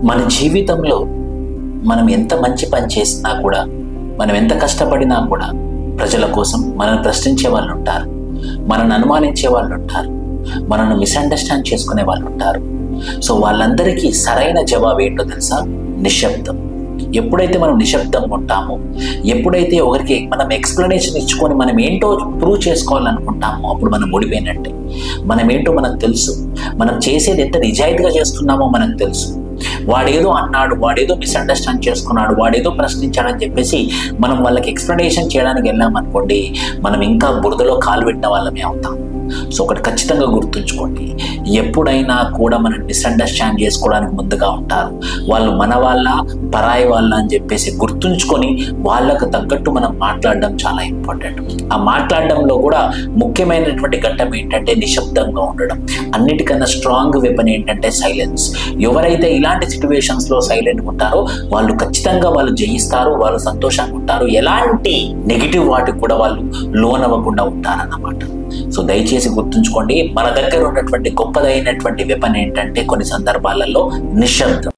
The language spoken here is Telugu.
మన జీవితంలో మనం ఎంత మంచి పని చేసినా కూడా, మనం ఎంత కష్టపడినా కూడా ప్రజల కోసం మనల్ని ప్రశ్నించే వాళ్ళు ఉంటారు, మనల్ని అనుమానించే వాళ్ళు ఉంటారు, మనల్ని మిస్అండర్స్టాండ్ చేసుకునే వాళ్ళు ఉంటారు. సో వాళ్ళందరికీ సరైన జవాబు ఏంటో తెలుసా? నిశ్శబ్దం. ఎప్పుడైతే మనం నిశ్శబ్దంగా ఉంటామో, ఎప్పుడైతే ఒకరికి మనం ఎక్స్ప్లెనేషన్ ఇచ్చుకొని మనం ఏంటో ప్రూవ్ చేసుకోవాలనుకుంటామో, అప్పుడు మనం ఓడిపోయినట్టే. మనం ఏంటో మనకు తెలుసు, మనం చేసేది ఎంత నిజాయితీగా చేస్తున్నామో మనకు తెలుసు. వాడేదో అన్నాడు, వాడేదో మిస్అండర్స్టాండ్ చేసుకున్నాడు, వాడేదో ప్రశ్నించాడని చెప్పేసి మనం వాళ్ళకి ఎక్స్ప్లెనేషన్ చేయడానికి వెళ్ళామనుకోండి, మనం ఇంకా బురదలో కాలు పెట్టిన వాళ్ళమే అవుతాం. సో ఒకటి ఖచ్చితంగా గుర్తుంచుకోండి, ఎప్పుడైనా కూడా మనం మిస్అండర్స్టాండ్ చేసుకోవడానికి ముందుగా ఉంటారు. వాళ్ళు మన వాళ్ళ, పరాయి వాళ్ళ అని చెప్పేసి గుర్తుంచుకొని వాళ్ళకు తగ్గట్టు మనం మాట్లాడడం చాలా ఇంపార్టెంట్. ఆ మాట్లాడడంలో కూడా ముఖ్యమైనటువంటి ఘట్టం ఏంటంటే నిశ్శబ్దంగా ఉండడం. అన్నిటికన్నా స్ట్రాంగ్ వెపన్ ఏంటంటే సైలెన్స్. ఎవరైతే ఇలాంటి సిచ్యువేషన్స్లో సైలెంట్గా ఉంటారో వాళ్ళు ఖచ్చితంగా వాళ్ళు జయిస్తారు, వాళ్ళు సంతోషంగా ఉంటారు, ఎలాంటి నెగిటివ్ వాటికి కూడా వాళ్ళు లోన్ అవ్వకుండా ఉంటారన్నమాట. సో దయచేసి గుర్తుంచుకోండి, మన దగ్గర ఉన్నటువంటి గొప్పదైనటువంటి వెపన్ ఏంటంటే కొన్ని సందర్భాలలో నిశ్శబ్దం.